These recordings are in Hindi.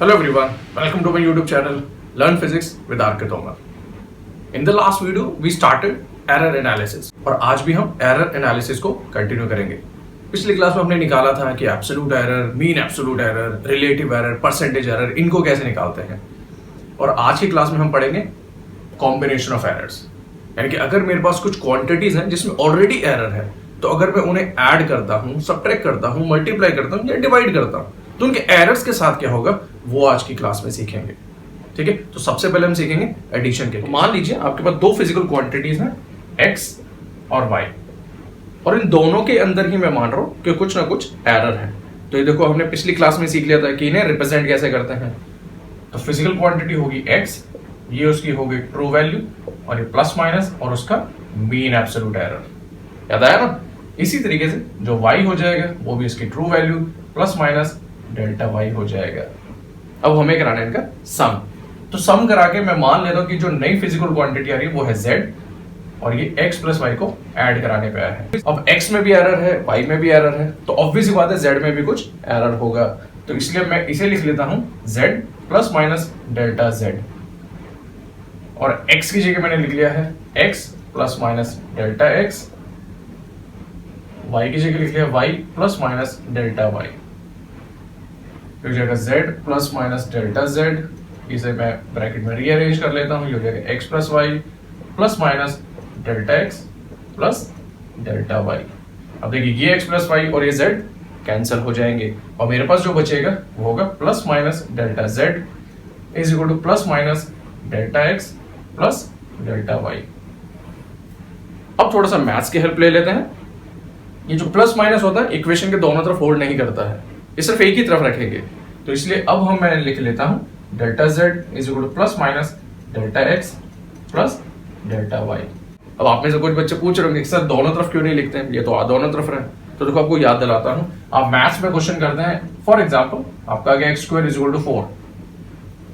Hello everyone, welcome to my YouTube channel Learn Physics with R.K. Tomar. In the last video we started error analysis और आज भी हम error analysis को कंटिन्यू करेंगे। पिछली क्लास में हमने निकाला था कि absolute error, mean absolute error, relative error, percentage error, इनको कैसे निकालते हैं। और आज की क्लास में हम पढ़ेंगे कॉम्बिनेशन ऑफ एरर्स, यानी कि अगर मेरे पास कुछ क्वांटिटीज हैं जिसमें ऑलरेडी एरर है, तो अगर मैं उन्हें ऐड करता हूं, सबट्रैक्ट करता हूं, मल्टीप्लाई करता हूं या डिवाइड करता हूं, तो उनके एरर्स के साथ क्या होगा वो आज की क्लास में सीखेंगे। ठीक है, तो सबसे पहले हम सीखेंगे एडिशन के। मान लीजिए आपके पास दो फिजिकल क्वांटिटीज हैं x और y, और इन दोनों के अंदर ही मैं मान रहा हूं कि कुछ ना कुछ एरर है। तो ये देखो, हमने पिछली क्लास में सीख लिया था कि इन्हें रिप्रेजेंट कैसे करते हैं। तो फिजिकल क्वांटिटी होगी x, ये उसकी होगी ट्रू वैल्यू, और ये प्लस माइनस और उसका मीन एब्सोल्यूट एरर। याद आया ना। इसी तरीके से जो y हो जाएगा वो भी इसकी true value plus minus delta y हो जाएगा। अब हमें कराना है इनका सम। तो सम करा के मैं मान लेता हूं कि जो नई फिजिकल क्वांटिटी आ रही है वो है z, और ये x प्लस y को ऐड कराने पे आया है। अब x में भी एरर है, y में भी एरर है, तो ऑब्वियस ही बात है z में भी कुछ एरर होगा। तो इसलिए मैं इसे लिख लेता हूं z plus minus delta z, और x की जगह मैंने लिख लिया है x plus minus delta x, y की जगह लिख लिया y plus minus delta y, हो जाएगा z plus minus delta z। इसे मैं ब्रैकेट में रीअरेंज कर लेता हूं, ये हो जाएगा x plus y plus minus delta x plus delta y। अब देखिए ये x प्लस वाई और ये z कैंसिल हो जाएंगे, और मेरे पास जो बचेगा वो होगा plus minus delta z is equal to plus minus delta x plus delta y। अब थोड़ा सा मैथ्स की हेल्प ले लेते हैं। ये जो प्लस माइनस होता है इक्वेशन के दोनों तरफ होल्ड नहीं करता है, ये सिर्फ एक ही तरफ रखेंगे। तो इसलिए अब मैं लिख लेता हूं delta z is equal to plus minus delta x plus delta y। अब आप में से कुछ बच्चे पूछ रहे होंगे सर दोनों तरफ क्यों नहीं लिखते हैं, ये तो दोनों तरफ रहे। तो देखो आपको याद दिलाता हूं, आप मैथ्स में क्वेश्चन करते हैं, फॉर एग्जांपल आपका आ गया x square is equal to 4,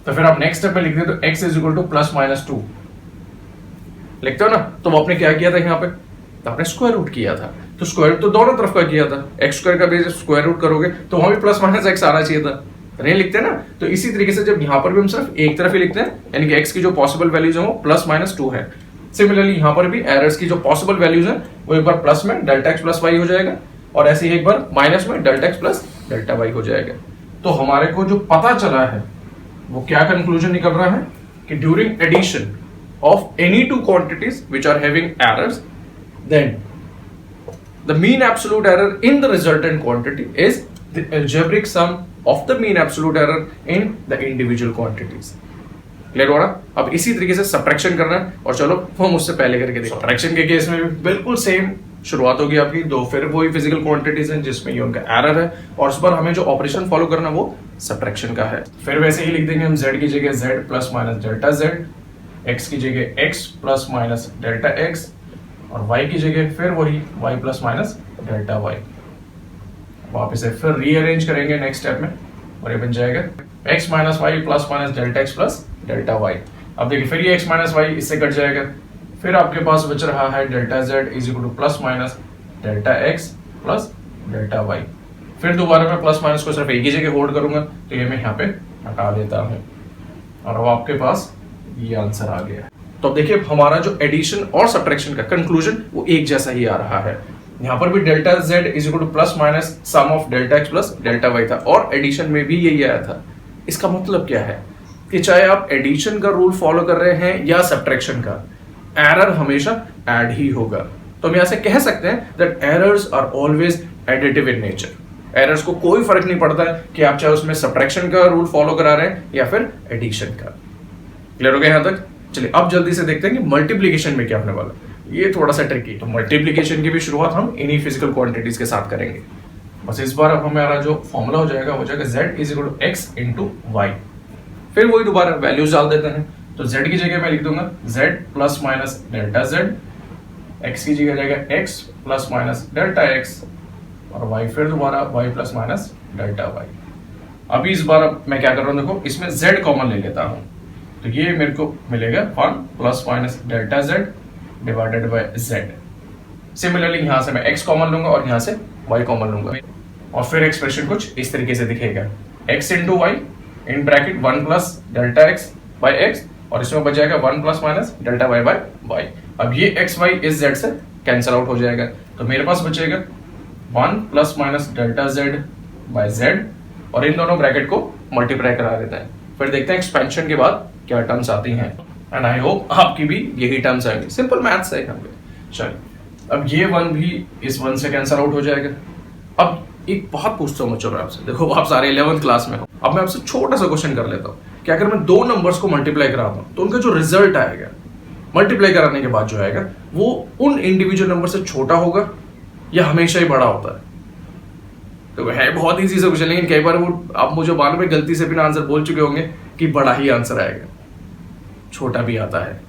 तो फिर आप नेक्स्ट स्टेप में लिखते हो तो x is equal to plus minus 2 लिखते हो ना। तो आपने क्या किया था यहाँ पे, तो आपने स्क्वायर रूट किया था। तो स्क्वायर रूट तो दोनों तरफ का किया था, एक्स स्क्वायर का भी स्क्वायर रूट करोगे तो वहां भी प्लस माइनस एक्स आना चाहिए था, तो नहीं लिखते ना। तो इसी तरीके से जब यहाँ पर भी हम सिर्फ एक तरफ ही लिखते हैं, यानी कि एक्स की जो पॉसिबल वैल्यूज है वो प्लस माइनस 2 है। सिमिलरली यहाँ पर भी एरर्स की जो पॉसिबल वैल्यूज है वो एक बार प्लस में डेल्टा एक्स प्लस वाई हो जाएगा, और ऐसे ही एक बार माइनस में delta x plus delta y हो जाएगा। तो हमारे को जो पता चला है वो क्या कंक्लूजन निकल रहा है कि during addition of any two quantities which are having errors, then the mean absolute error in the resultant quantity is the algebraic sum of the mean absolute error in the individual quantities. Clear हो रहा। अब इसी तरीके से सब्ट्रैक्शन करना है, और चलो हम उससे पहले करके देखते हैं। सब्ट्रैक्शन के केस में भी बिल्कुल सेम शुरुआत होगी आपकी, दो फिर वही फिजिकल क्वांटिटीज हैं जिसमें ये उनका एरर है, और उस पर हमें जो ऑपरेशन फॉलो करना वो सब्ट्रैक्शन का है। फिर वैसे ही लिख देंगे हम z की जगह z plus minus delta z, x की जगह x plus minus delta x, और y की जगह फिर वही y plus minus delta y। आप इसे फिर रीअरेंज करेंगे नेक्स्ट स्टेप में, और ये बन जाएगा x minus y plus minus delta x plus delta y। अब देखिए फिर ये x माइनस वाई इससे कट जाएगा, फिर आपके पास बच रहा है delta z is equal to plus minus delta x plus delta y। फिर दोबारा मैं प्लस माइनस को सिर्फ एक ही जगह होल्ड करूंगा, तो ये मैं यहाँ पे हटा देता हूँ, और अब आपके पास ये आंसर आ गया। तो अब देखिए हमारा जो एडिशन और सब्ट्रैक्शन का कंक्लूजन वो एक जैसा ही आ रहा है। यहाँ पर भी delta z is equal to plus minus sum of delta x plus delta y था, और एडिशन में भी यही आया था। इसका मतलब क्या है कि चाहे आप एडिशन का रूल फॉलो कर रहे हैं या सब्ट्रैक्शन का, एरर हमेशा ऐड ही होगा। तो हम यहाँ से कह सकते हैं that errors are always additive in nature. Errors को कोई फर्क नहीं पड़ता है कि आप चाहे उसमें सब्ट्रैक्शन का रूल फॉलो करा रहे हैं या फिर एडिशन का। क्लियर हो गया यहाँ तक। चलिए अब जल्दी से देखते हैं कि मल्टीप्लिकेशन में क्या होने वाला है। ये थोड़ा सा ट्रिकी, तो मल्टीप्लिकेशन की भी शुरुआत हम इन्हीं फिजिकल क्वांटिटीज के साथ करेंगे। बस इस बार अब हमारा जो फॉर्मूला हो जाएगा z is equal to x into y. फिर वही दोबारा वैल्यूज डाल देते हैं, तो z की जगह मैं लिख दूंगा z plus minus delta z, x की जगह जाएगा x plus minus delta x, और y फिर दोबारा y plus minus delta y। अभी इस बार मैं क्या कर रहा हूँ, देखो इसमें z कॉमन ले लेता हूँ, तो ये मेरे को मिलेगा 1 plus minus delta z divided by z। Similarly यहाँ से मैं x कॉमन लूंगा और यहाँ से y कॉमन लूंगा, और फिर एक्सप्रेशन कुछ इस तरीके से दिखेगा x into Y in bracket 1 plus delta x by x, और इसमें बच जाएगा 1 plus minus delta Y by Y. अब ये एक्स वाई इस जेड से कैंसिल आउट हो जाएगा, तो मेरे पास बचेगा 1 plus minus delta Z by Z, और इन दोनों ब्रैकेट को मल्टीप्लाई करा देते हैं। फिर देखते हैं एक्सपेंशन के बाद क्या टर्म्स आती हैं, एंड आई होप आपकी भी यही टर्म्स आएंगे। सिंपल मैथ्स है यहाँ पे। चलिए, अब ये 1 भी इस 1 से कैंसिल आउट हो जाएगा। अब एक बात पूछता हूँ बच्चों में आपसे, देखो आप सारे 11th क्लास में हो, अब मैं आपसे छोटा सा क्वेश्चन कर लेता हूँ कि अगर मैं दो नंबर्स को मल्टीप्लाई कराता हूँ तो उनका जो रिजल्ट आएगा मल्टीप्लाई कराने के बाद जो आएगा वो उन इंडिविजुअल नंबर से छोटा होगा या हमेशा ही बड़ा होता है? तो है बहुत इजी सा क्वेश्चन, लेकिन कई बार वो आप मुझे बाद में गलती से भी आंसर बोल चुके होंगे कि बड़ा ही आंसर आएगा, छोटा भी आता है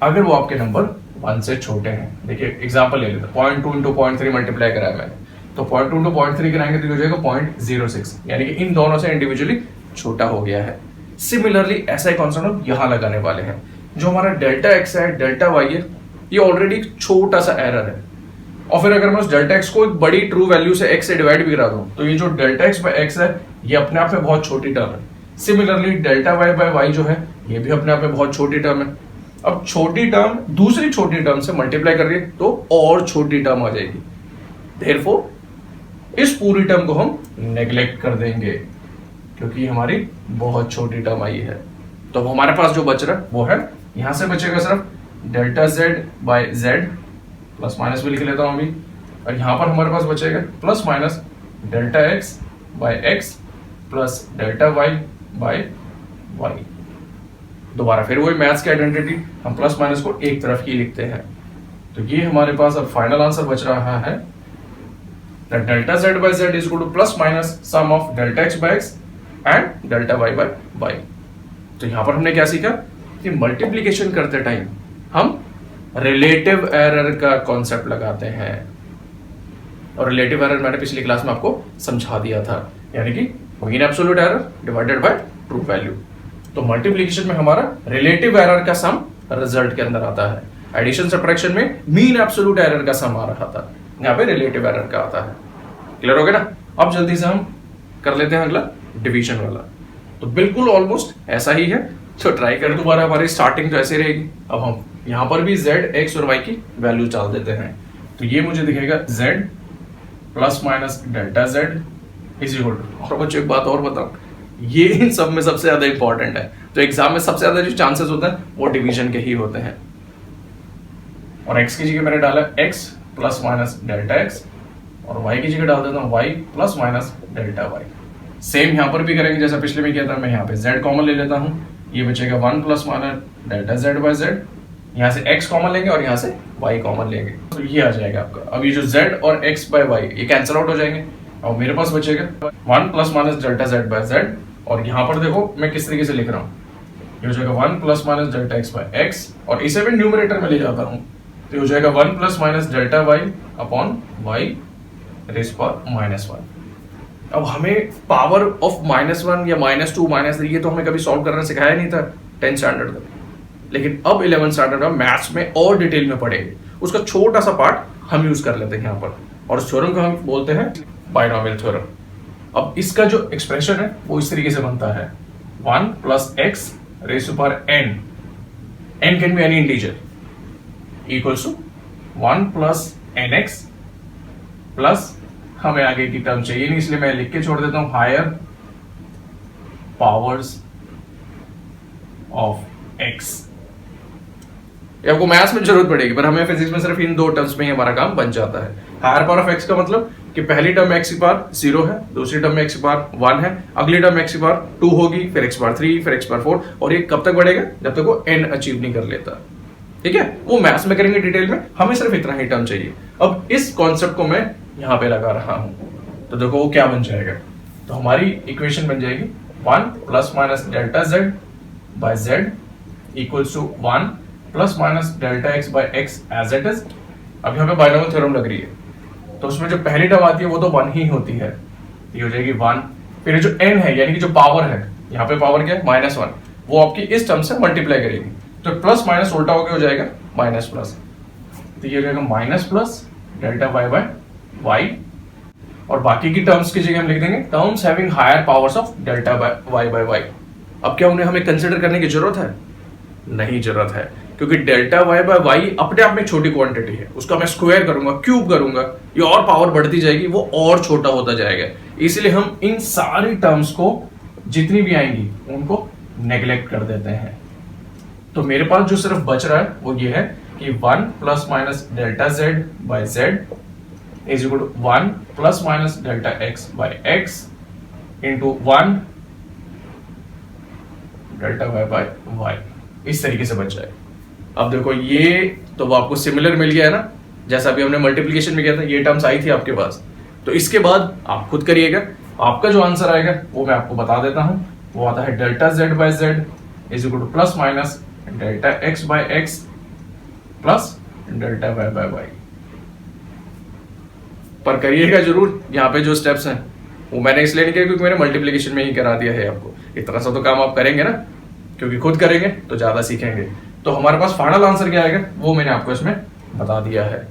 अगर वो आपके नंबर 1 से छोटे हैं। देखिए एग्जांपल ले लेते हैं, 0.2 इंटू 0.3 मल्टीप्लाई कराया मैंने, तो 0.2 इंटू 0.3 कराएंगे तो हो जाएगा 0.06, यानी कि इन दोनों से इंडिविजुअली छोटा हो गया है। सिमिलरली ऐसा ही कॉन्सेप्ट हम यहाँ लगाने वाले हैं। जो हमारा डेल्टा एक्स है, डेल्टा वाई है, ये ऑलरेडी छोटा सा एरर है, और फिर अगर मैं उस डेल्टा एक्स को एक बड़ी ट्रू वैल्यू से एक्स से डिवाइड भी करा दूं तो ये जो डेल्टा एक्स बाय एक्स है ये अपने आप में बहुत छोटी टर्म है। Similarly delta y by y जो है ये भी अपने आप में बहुत छोटी टर्म है। अब छोटी टर्म दूसरी छोटी टर्म से मल्टीप्लाई कर रही है तो और छोटी टर्म आ जाएगी, देयरफॉर इस पूरी टर्म को हम नेग्लेक्ट कर देंगे क्योंकि हमारी बहुत छोटी टर्म आई है। तो हमारे पास जो बच रहा है वो है, यहां से बचेगा सिर्फ delta z by z, plus minus भी लिख लेता हूं अभी, और यहां पर हमारे पास बचेगा plus minus delta x by x plus delta y by y. दोबारा फिर वही मैथ्स की आइडेंटिटी, हम प्लस माइनस को एक तरफ ही लिखते हैं। तो ये हमारे पास अब फाइनल आंसर बच रहा है that delta z by z is equal to plus minus sum of delta x by x and delta y by y। तो यहां पर हमने क्या सीखा कि मल्टीप्लिकेशन करते टाइम हम रिलेटिव एरर का कॉन्सेप्ट लगाते हैं, और रिलेटिव एरर मैंने पिछली क्लास में आपको समझा दिया था, यानी कि mean absolute error divided by true value. तो मल्टीप्लिकेशन में हमारा रिलेटिव एरर का सम रिजल्ट के अंदर आता है, एडिशन सब्ट्रैक्शन में मीन एब्सोल्यूट एरर का सम आ रहा था, यहाँ पे रिलेटिव एरर का आता है। क्लियर हो गया ना? अब जल्दी से हम कर लेते हैं अगला डिवीजन वाला। तो बिल्कुल ऑलमोस्ट ऐसा ही है, तो ट्राई कर दोबारा, हमारी स्टार्टिंग तो ऐसे रहेगी। अब हम यहाँ पर भी z, x और y की वैल्यू डाल देते हैं, तो ये मुझे दिखेगा z plus minus delta z is equal to, और बच्चों एक बात और बताओ, ये इन सब में सबसे ज्यादा इंपॉर्टेंट है, तो एग्जाम में सबसे ज्यादा जो चांसेस होते हैं वो डिवीजन के ही होते हैं। और x की जगह मैंने डाला x plus minus delta x, और y की जगह डाल देता हूँ y plus minus delta y. Same यहाँ पर भी करेंगे जैसा पिछले में किया था, मैं यहाँ पे z कॉमन ले लेता हूँ, ये बचेगा 1 plus minus delta z by z, यहाँ से x कॉमन लेंगे और यहाँ से y कॉमन लेंगे, तो ये आ जाएगा आपका। अब ये जो z और x बाय y ये कैंसिल आउट हो जाएंगे, और मेरे पास बचेगा 1 plus minus delta z by z, और यहाँ पर देखो मैं किस तरीके से लिख रहा हूँ, ये हो जाएगा 1 plus minus delta x by x, और इसे भी न्यूमरेटर में ले जाता हूँ, तो ये हो जाएगा 1 plus minus delta y upon y rays power -1। अब हमें पावर ऑफ -1 या -2 -3 ये तो हमें कभी सॉल्व करना सिखाया नहीं था 10th स्टैंडर्ड तक, लेकिन अब 11th स्टैंडर्ड में मैथ्स में और डिटेल में पढ़ेंगे, उसका छोटा सा पार्ट हम यूज कर लेते हैं यहाँ पर, और उस थ्योरम को हम बोलते हैं बाइनोमियल थ्योरम। अब इसका जो एक्सप्रेशन है वो इस तरीके से बनता है 1 plus x raise power n can be any integer equals to 1 plus nx plus, हमें आगे की टर्म चाहिए नहीं इसलिए मैं लिख के छोड़ देता हूं हायर पावर्स ऑफ x। ये आपको मैथ्स में जरूरत पड़ेगी, पर हमें फिजिक्स में सिर्फ इन दो टर्म्स में ही हमारा काम बन जाता है। हायर पावर ऑफ x का मतलब कि पहली टर्म x की पावर 0 है, दूसरी टर्म में x की पावर 1 है, अगली टर्म x की पावर 2 होगी, फिर x की पावर 3, फिर x की पावर 4, और ये कब तक बढ़ेगा जब तक वो n अचीव नहीं कर लेता। ठीक है, वो मैथ्स में करेंगे डिटेल में, हमें सिर्फ इतना ही टर्म चाहिए। अब इस कॉन्सेप्ट को मैं यहां पे लगा रहा हूं, तो देखो वो क्या बन जाएगा, तो हमारी इक्वेशन बन जाएगी 1 plus minus delta z by z equals to 1 plus minus delta x by x as it is. अब यहाँ पे बाइनोमियल थ्योरम लग रही है, तो उसमें जो पहली टर्म आती है वो तो 1 ही होती है, ये हो जाएगी 1, फिर ये जो n है यानी कि जो पावर है, यहाँ पे पावर क्या है -1, वो आपकी इस टर्म से मल्टीप्लाई करेगी, तो प्लस माइनस उल्टा होकर हो जाएगा माइनस प्लस, तो ये हो जाएगा minus plus delta y by y, और बाकी की टर्म्स की जगह हम लिख देंगे terms having higher powers of delta y by y, अब क्या उन्हें हमें कंसिडर करने की जरूरत है? नहीं जरूरत है, क्योंकि डेल्टा वाई बाय वाई अपने आप में छोटी क्वांटिटी है, उसका मैं स्क्वायर करूंगा, क्यूब करूंगा, ये और पावर बढ़ती जाएगी, वो और छोटा होता जाएगा। इसलिए हम इन सारी टर्म्स को जितनी भी आएंगी उनको नेग्लेक्ट कर देते हैं। तो मेरे पास जो सिर्फ बच रहा है वो ये है कि 1 plus minus delta z by z is equal to 1 plus minus delta x by x into 1 delta y by y, इस तरीके से बच जाए। अब देखो ये तो वो आपको सिमिलर मिल गया है ना, जैसा भी हमने मल्टीप्लिकेशन में किया था, ये टर्म्स आई थी आपके पास। तो इसके बाद आप खुद करिएगा, आपका जो आंसर आएगा वो मैं आपको बता देता हूं। वो आता है delta z by z is equal to plus minus delta x by x plus delta y by y. पर करिएगा जरूर, यहाँ पे जो स्टेप्स हैं वो मैंने इसलिए नहीं किया क्योंकि मैंने मल्टीप्लिकेशन में ही करा दिया है आपको। इतना सा तो काम आप करेंगे ना, क्योंकि खुद करेंगे तो ज्यादा सीखेंगे। तो हमारे पास फाइनल आंसर क्या आएगा वो मैंने आपको इसमें बता दिया है।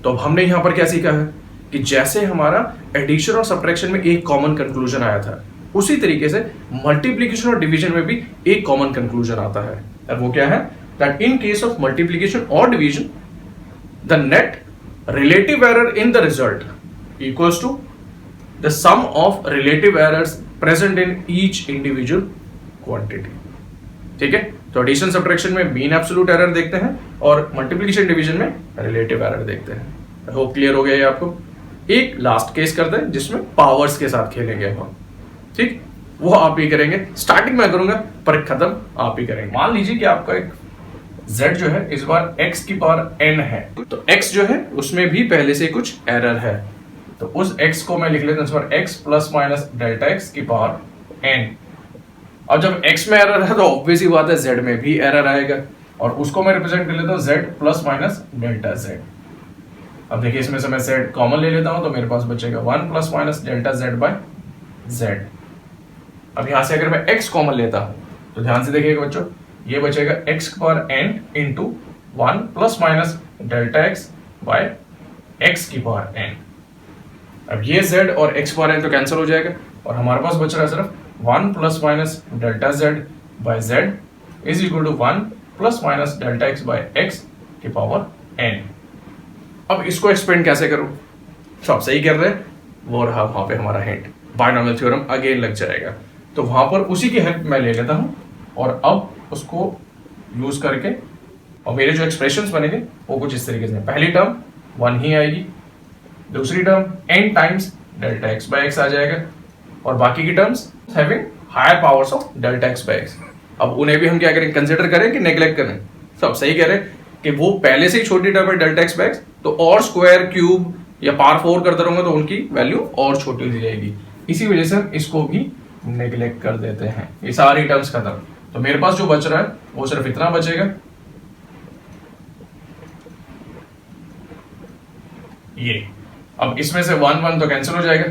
तो अब हमने यहाँ पर क्या सीखा है कि जैसे हमारा एडिशन और सब्ट्रैक्शन में एक कॉमन कंक्लूजन आया था, उसी तरीके से मल्टीप्लिकेशन और डिवीजन में भी एक कॉमन कंक्लूजन आता है। और वो क्या है? That in case of multiplication और division the net relative error in the result equals to the sum of relative errors present in each individual quantity. ठीक है, तो एडिशन सब्ट्रैक्शन में मीन एब्सोल्यूट एरर देखते हैं और मल्टीप्लिकेशन डिवीजन में रिलेटिव एरर देखते हैं। होप क्लियर हो गया ये आपको। एक लास्ट केस करते हैं जिसमें पावर्स के साथ खेलेंगे हम। ठीक, वो आप ही करेंगे, स्टार्टिंग में करूंगा पर खत्म आप ही करेंगे। मान लीजिए कि आपका एक z जो है इस बार x की पावर n है, तो x जो है उसमें भी पहले से कुछ एरर है, तो उस x को मैं लिख लेता हूं इस बार x plus minus delta x की पावर n। अब जब x में एरर है तो ऑब्वियस ही बात है z में भी एरर आएगा, और उसको मैं रिप्रेजेंट कर लेता हूं z plus minus delta z। अब देखिए इसमें से मैं z कॉमन ले लेता हूं तो मेरे पास बचेगा 1 plus minus delta z by z। अब यहां से अगर मैं x कॉमन लेता हूं तो ध्यान से देखिएगा बच्चों, ये बचेगा x की power n into 1 plus minus delta x by x की पावर n। अब ये z और x पावर n तो कैंसिल हो जाएगा और हमारे पास बच रहा है सिर्फ 1 plus minus delta z by z is equal to 1 plus minus delta x by x की पावर n। अब इसको एक्सपेंड कैसे करूं? तो आप सही कर रहे हैं, वो रहा वहां पे हमारा हिंट, बायनॉमियल थ्योरम अगेन लग जाएगा। तो वहां पर उसी की हेल्प मैं ले लेता हूं और अब उसको यूज करके और मेरे जो एक्सप्रेशंस बनेंगे वो कुछ इस तरीके से। पहली टर्म 1 ही आएगी, दूसरी term n times delta x by x आ जाएगा, और बाकी की terms having higher powers of delta x by x। अब उन्हें भी हम क्या करें, कंसिडर करें कि नेग्लेक्ट करें? तो आप सही कह रहे हैं कि वो पहले से ही छोटी टर्म है डेल्टा x बाय x, तो और स्क्वायर क्यूब या पावर 4 करते रहूंगा तो उनकी वैल्यू और छोटी हो जाएगी। इसी वजह से हम इसको भी नेग्लेक्ट कर देते हैं। ये सारी टर्म्स खत्म, तो मेरे पास जो बच रहा है वो सिर्फ इतना बचेगा, ये। अब इसमें से 1 1 तो कैंसिल हो जाएगा,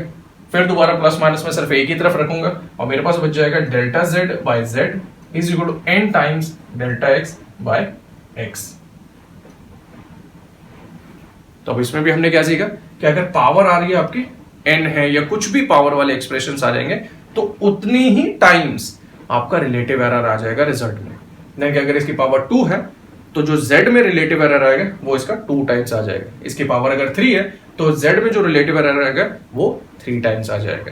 फिर दोबारा प्लस माइनस में सिर्फ एक ही तरफ रखूंगा और मेरे पास बच जाएगा delta z by z is equal to n times delta x by x। तो अब इसमें भी हमने क्या सीखा कि अगर पावर आ रही है आपकी n है या कुछ भी पावर वाले एक्सप्रेशंस आ जाएंगे तो उतनी ही टाइम्स आपका रिलेटिव एरर आ जाएगा रिजल्ट में। नहीं कि अगर इसकी पावर 2 है तो जो z में रिलेटिव एरर आएगा वो इसका 2 टाइम्स आ जाएगा। इसकी पावर अगर 3 है तो z में जो रिलेटिव एरर आएगा वो 3 टाइम्स आ जाएगा।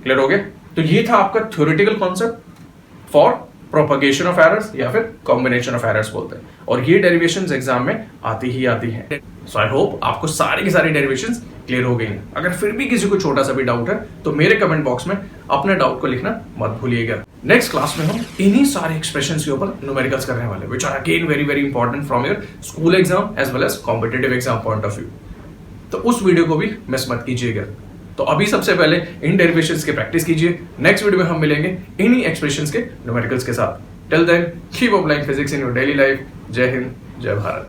क्लियर हो गया? तो ये था आपका theoretical concept for propagation of errors या फिर कॉम्बिनेशन ऑफ एरर्स बोलते हैं, और ये डेरिवेशंस एग्जाम में आती ही आती हैं। सो आई होप आपको सारी की सारी डेरिवेशंस क्लियर हो गई हैं। अगर फिर भी किसी को छोटा सा भी डाउट है तो मेरे कमेंट बॉक्स में अपने डाउट को लिखना मत भूलिएगा। नेक्स्ट क्लास में हम इन्हीं सारे एक्सप्रेशंस के ऊपर न्यूमेरिकल्स करने वाले हैं, which are again very very important from your school exam as well as competitive exam point of view. तो उस वीडियो को भी मिस मत कीजिएगा। तो अभी सबसे पहले इन डेरिवेशंस की प्रैक्टिस कीजिए। नेक्स्ट वीडियो में हम मिलेंगे इन्हीं एक्सप्रेशंस के न्यूमेरिकल्स के साथ। Till then keep applying physics in your daily life. जय हिंद, जय भारत।